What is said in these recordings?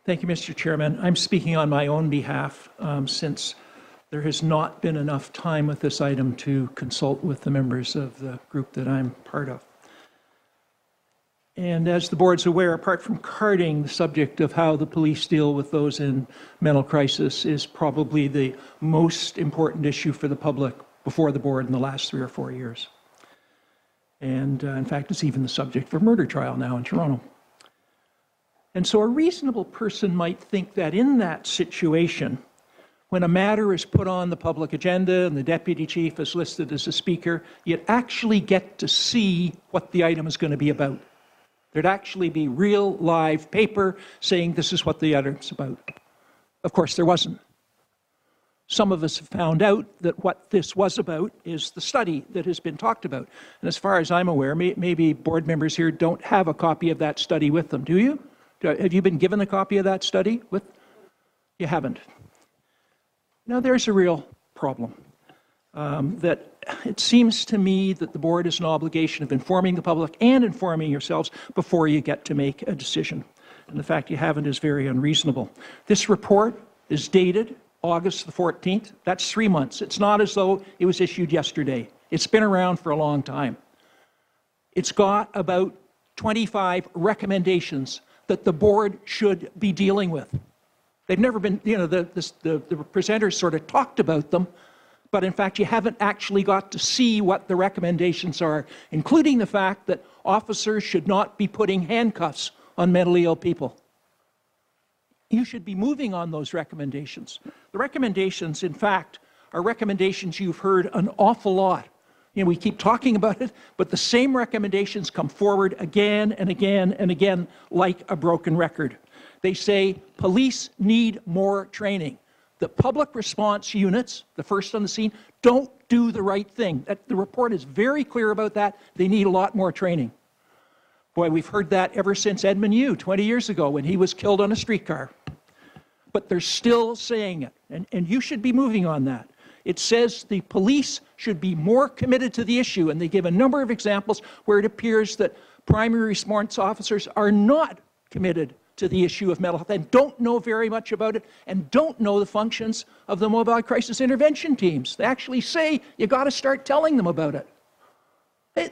Thank you, Mr. Chairman. I'm speaking on my own behalf since there has not been enough time with this item to consult with the members of the group that I'm part of. And as the board's aware, apart from carding, the subject of how the police deal with those in mental crisis is probably the most important issue for the public before the board in the last 3 or 4 years. And in fact, it's even the subject for murder trial now in Toronto. And so a reasonable person might think that in that situation, when a matter is put on the public agenda and the deputy chief is listed as a speaker, you'd actually get to see what the item is going to be about. There'd actually be real live paper saying this is what the item is about. Of course, there wasn't. Some of us have found out that what this was about is the study that has been talked about. And as far as I'm aware, maybe board members here don't have a copy of that study with them. Do you? Have you been given a copy of that study? You haven't. Now, there's a real problem. That it seems to me that the board has an obligation of informing the public and informing yourselves before you get to make a decision. And the fact you haven't is very unreasonable. This report is dated August the 14th. That's 3 months. It's not as though it was issued yesterday. It's been around for a long time. It's got about 25 recommendations that the board should be dealing with. They've never been, the presenters sort of talked about them, but in fact, you haven't actually got to see what the recommendations are, including the fact that officers should not be putting handcuffs on mentally ill people. You should be moving on those recommendations. The recommendations, in fact, are recommendations you've heard an awful lot. We keep talking about it, but the same recommendations come forward again and again and again like a broken record. They say police need more training. The public response units, the first on the scene, don't do the right thing. The report is very clear about that. They need a lot more training. Boy, we've heard that ever since Edmund Yu 20 years ago when he was killed on a streetcar. But they're still saying it, and you should be moving on that. It says the police should be more committed to the issue, and they give a number of examples where it appears that primary response officers are not committed to the issue of mental health and don't know very much about it and don't know the functions of the mobile crisis intervention teams. They actually say you got to start telling them about it.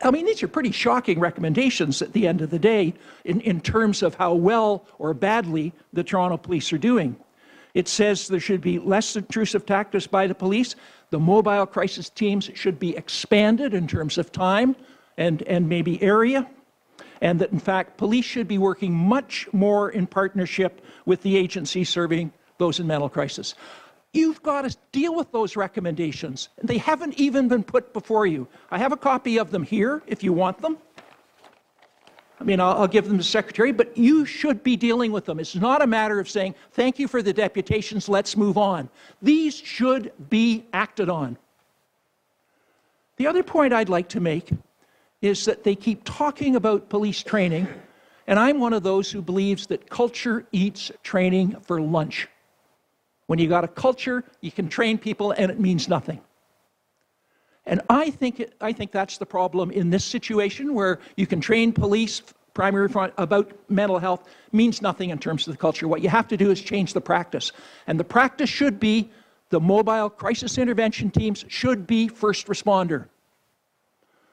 I mean, these are pretty shocking recommendations at the end of the day in terms of how well or badly the Toronto police are doing. It says there should be less intrusive tactics by the police. The mobile crisis teams should be expanded in terms of time and maybe area. And that, in fact, police should be working much more in partnership with the agencies serving those in mental crisis. You've got to deal with those recommendations. They haven't even been put before you. I have a copy of them here if you want them. I mean, I'll give them to the Secretary, but you should be dealing with them. It's not a matter of saying, thank you for the deputations, let's move on. These should be acted on. The other point I'd like to make is that they keep talking about police training, and I'm one of those who believes that culture eats training for lunch. When you got a culture, you can train people and it means nothing. And I think that's the problem in this situation where you can train police, primary front about mental health, means nothing in terms of the culture. What you have to do is change the practice. And the practice should be the mobile crisis intervention teams should be first responder.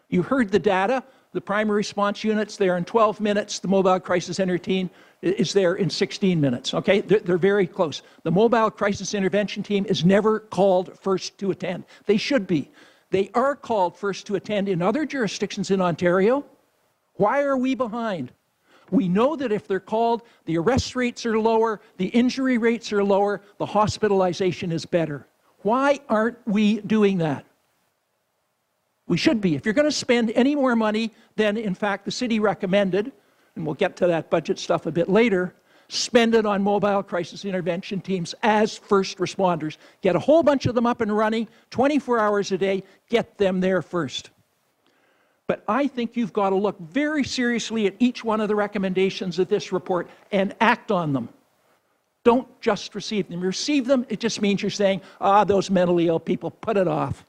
You heard the data. The primary response units, they're in 12 minutes. The mobile crisis intervention team is there in 16 minutes, okay? They're very close. The mobile crisis intervention team is never called first to attend. They should be. They are called first to attend in other jurisdictions in Ontario. Why are we behind? We know that if they're called, the arrest rates are lower, the injury rates are lower, the hospitalization is better. Why aren't we doing that? We should be. If you're going to spend any more money than, in fact, the city recommended, and we'll get to that budget stuff a bit later, spend it on mobile crisis intervention teams as first responders. Get a whole bunch of them up and running, 24 hours a day, get them there first. But I think you've got to look very seriously at each one of the recommendations of this report and act on them. Don't just receive them. Receive them, it just means you're saying, those mentally ill people, put it off.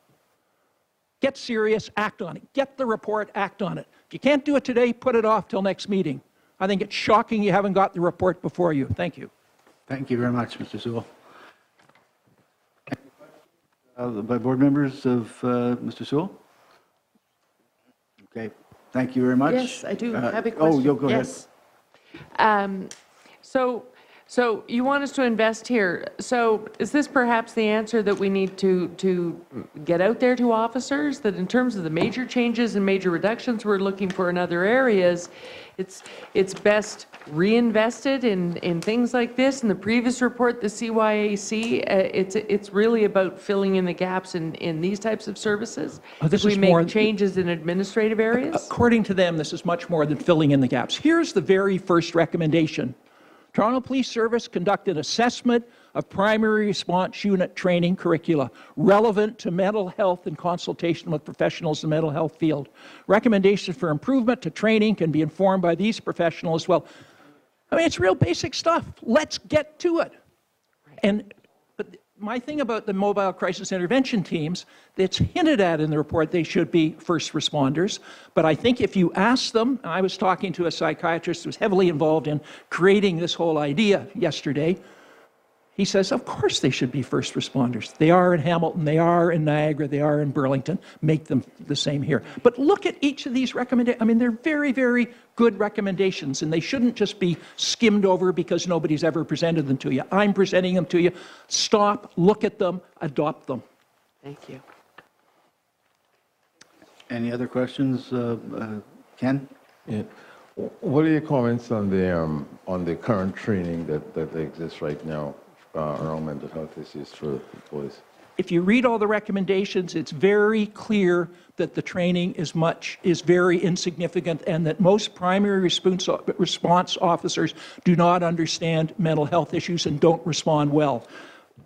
Get serious, act on it. Get the report, act on it. If you can't do it today, put it off till next meeting. I think it's shocking you haven't got the report before you. Thank you. Thank you very much, Mr. Sewell. By board members of Mr. Sewell? Okay, thank you very much. Yes, I do have a question. Oh, you'll go ahead. Yes. So you want us to invest here. So is this perhaps the answer that we need to get out there to officers, that in terms of the major changes and major reductions we're looking for in other areas, it's best reinvested in things like this? In the previous report, the CYAC, it's really about filling in the gaps in these types of services. This If we is make more changes in administrative areas? According to them, this is much more than filling in the gaps. Here's the very first recommendation. Toronto Police Service conducted assessment of primary response unit training curricula relevant to mental health in consultation with professionals in the mental health field. Recommendations for improvement to training can be informed by these professionals as well. I mean, it's real basic stuff. Let's get to it. But my thing about the mobile crisis intervention teams, it's hinted at in the report they should be first responders. But I think if you ask them, I was talking to a psychiatrist who was heavily involved in creating this whole idea yesterday. He says, of course they should be first responders. They are in Hamilton, they are in Niagara, they are in Burlington. Make them the same here. But look at each of these recommendations. I mean, they're very, very good recommendations, and they shouldn't just be skimmed over because nobody's ever presented them to you. I'm presenting them to you. Stop, look at them, adopt them. Thank you. Any other questions? Ken? Yeah. What are your comments on the current training that exists right now around mental health issues for the police? If you read all the recommendations, it's very clear that the training is very insignificant, and that most primary response officers do not understand mental health issues and don't respond well.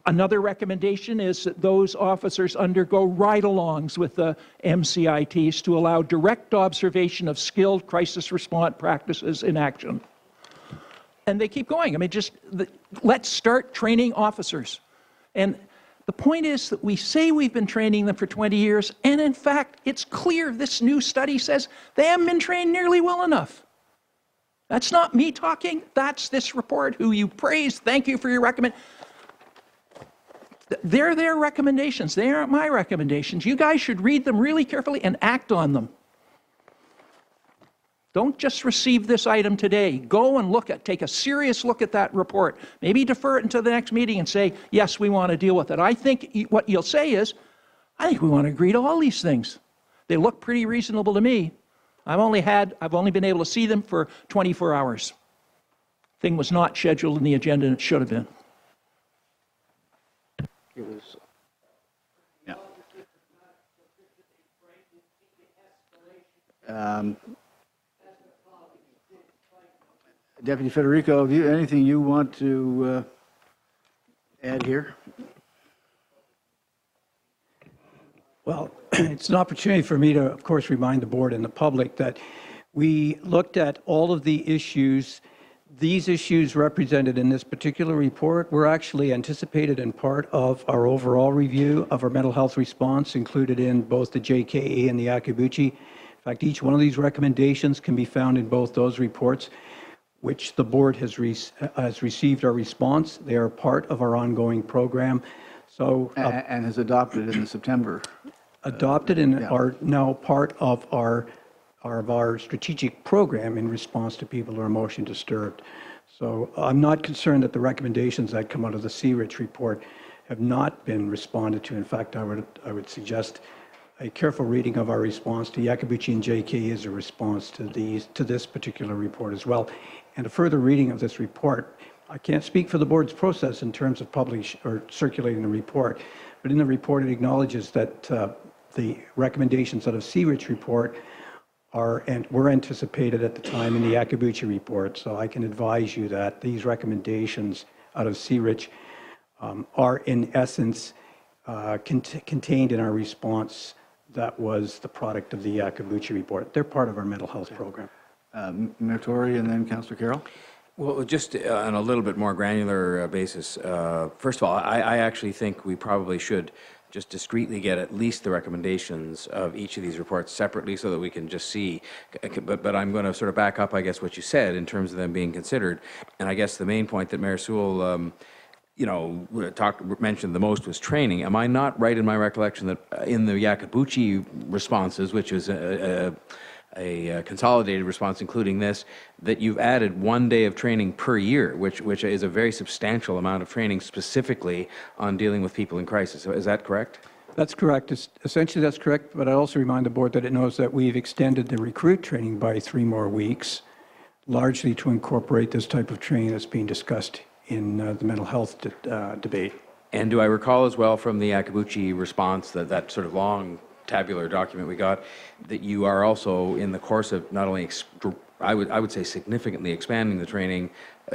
Another recommendation is that those officers undergo ride-alongs with the MCITs to allow direct observation of skilled crisis response practices in action. And they keep going. I mean, let's start training officers. And the point is that we say we've been training them for 20 years, and in fact, it's clear this new study says they haven't been trained nearly well enough. That's not me talking. That's this report, who you praise. Thank you for your recommendation. They're their recommendations. They aren't my recommendations. You guys should read them really carefully and act on them. Don't just receive this item today. Go and take a serious look at that report. Maybe defer it until the next meeting and say, yes, we want to deal with it. I think what you'll say is, I think we want to agree to all these things. They look pretty reasonable to me. I've only been able to see them for 24 hours. Thing was not scheduled in the agenda, and it should have been. It was, yeah. Deputy Federico, have you anything you want to add here? Well, it's an opportunity for me to, of course, remind the board and the public that we looked at all of the issues. These issues represented in this particular report were actually anticipated in part of our overall review of our mental health response, included in both the JKE and the Akabuchi. In fact, each one of these recommendations can be found in both those reports, which the board has received our response. They are part of our ongoing program. So, and has adopted in September. Adopted and are now part of our strategic program in response to people who are emotionally disturbed. So I'm not concerned that the recommendations that come out of the CRICH report have not been responded to. In fact, I would suggest a careful reading of our response to Yakabuchi and JK is a response to this particular report as well. And a further reading of this report, I can't speak for the board's process in terms of publishing or circulating the report, but in the report it acknowledges that the recommendations out of CRICH report were anticipated at the time in the Akabuchi report. So I can advise you that these recommendations out of CRICH are in essence contained in our response that was the product of the Akabuchi report. They're part of our mental health program. Mayor Tory and then Councillor Carroll. Well, just on a little bit more granular basis, first of all, I actually think we probably should just discreetly get at least the recommendations of each of these reports separately so that we can just see. But I'm going to sort of back up, I guess, what you said in terms of them being considered. And I guess the main point that Mayor Sewell, mentioned the most was training. Am I not right in my recollection that in the Yakabuchi responses, which is a consolidated response including this, that you've added 1 day of training per year, which is a very substantial amount of training specifically on dealing with people in crisis. Is that correct? That's correct. Essentially, that's correct, but I also remind the board that it knows that we've extended the recruit training by 3 more weeks, largely to incorporate this type of training that's being discussed in the mental health debate. And do I recall as well from the Yakabuchi response, that sort of long tabular document we got, that you are also in the course of not only, I would say significantly expanding the training,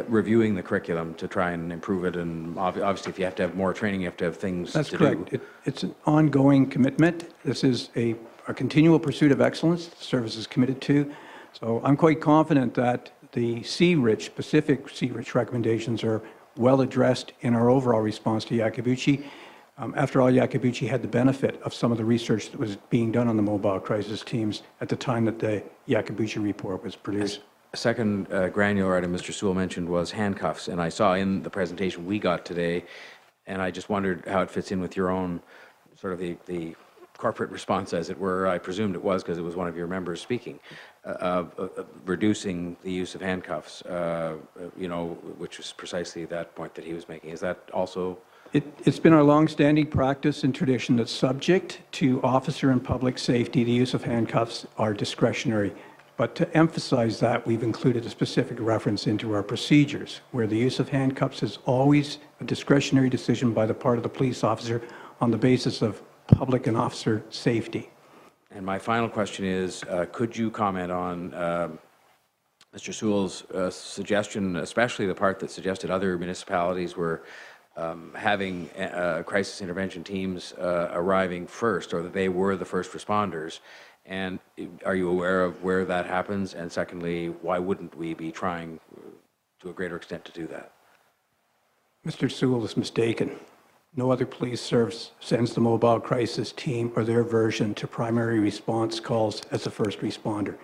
reviewing the curriculum to try and improve it, and obviously if you have to have more training, you have to have things That's to correct. do. It's an ongoing commitment. This is a continual pursuit of excellence the service is committed to. So I'm quite confident that the specific C-RICH recommendations are well addressed in our overall response to Yakabuchi. After all, Yakabuchi had the benefit of some of the research that was being done on the mobile crisis teams at the time that the Yakabuchi report was produced. A second granular item Mr. Sewell mentioned was handcuffs, and I saw in the presentation we got today, and I just wondered how it fits in with your own sort of the corporate response, as it were. I presumed it was because it was one of your members speaking, of reducing the use of handcuffs, which was precisely that point that he was making. Is that also? It's been our long-standing practice and tradition that subject to officer and public safety, the use of handcuffs are discretionary. But to emphasize that, we've included a specific reference into our procedures, where the use of handcuffs is always a discretionary decision by the part of the police officer on the basis of public and officer safety. And my final question is, could you comment on Mr. Sewell's suggestion, especially the part that suggested other municipalities were having crisis intervention teams arriving first, or that they were the first responders? And are you aware of where that happens? And secondly, why wouldn't we be trying to a greater extent to do that? Mr. Sewell is mistaken. No other police service sends the mobile crisis team or their version to primary response calls as a first responder.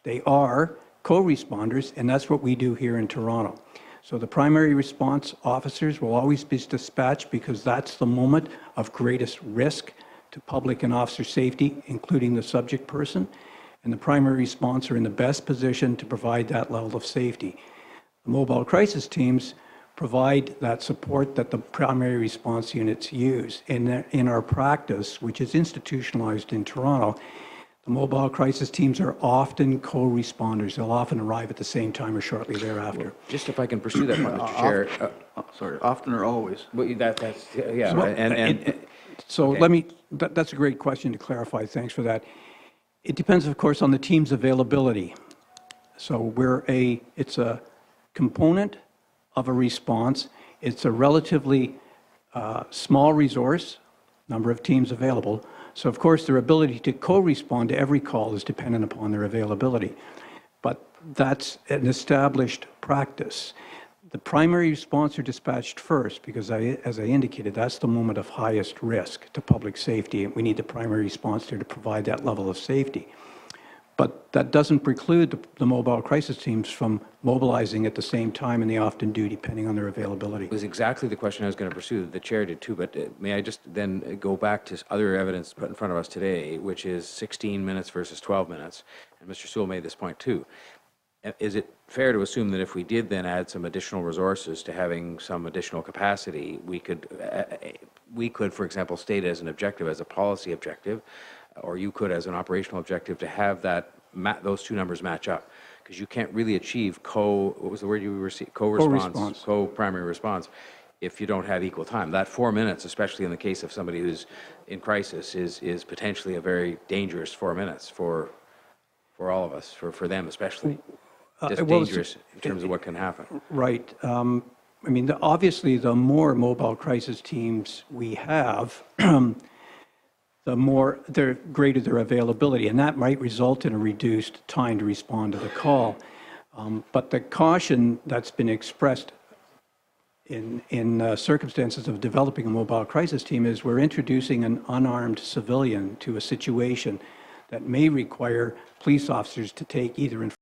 They are co-responders, and that's what we do here in Toronto. So the primary response officers will always be dispatched because that's the moment of greatest risk to public and officer safety, including the subject person. And the primary response are in the best position to provide that level of safety. The mobile crisis teams provide that support that the primary response units use. In our practice, which is institutionalized in Toronto, the mobile crisis teams are often co-responders. They'll often arrive at the same time or shortly thereafter. Just if I can pursue that point, Mr. Chair. Sorry, often or always? Well, that's, yeah. Well, so okay. let me, that's a great question to clarify. Thanks for that. It depends, of course, on the team's availability. So it's a component of a response. It's a relatively small resource, number of teams available. So, of course, their ability to co-respond to every call is dependent upon their availability. But that's an established practice. The primary response are dispatched first because, as I indicated, that's the moment of highest risk to public safety, and we need the primary response there to provide that level of safety. But that doesn't preclude the mobile crisis teams from mobilizing at the same time, and they often do, depending on their availability. It was exactly the question I was going to pursue. The chair did too, but may I just then go back to other evidence put in front of us today, which is 16 minutes versus 12 minutes. And Mr. Sewell made this point too. Is it fair to assume that if we did then add some additional resources to having some additional capacity, we could, for example, state as an objective, as a policy objective, or you could as an operational objective, to have that those two numbers match up? Because you can't really achieve what was the word you were saying? Co-response, co-primary response, if you don't have equal time. That 4 minutes, especially in the case of somebody who's in crisis, is potentially a very dangerous 4 minutes for all of us, for them especially. Just dangerous in terms of what can happen. Right. I mean, obviously, the more mobile crisis teams we have, the greater their availability, and that might result in a reduced time to respond to the call. But the caution that's been expressed in circumstances of developing a mobile crisis team is we're introducing an unarmed civilian to a situation that may require police officers to take either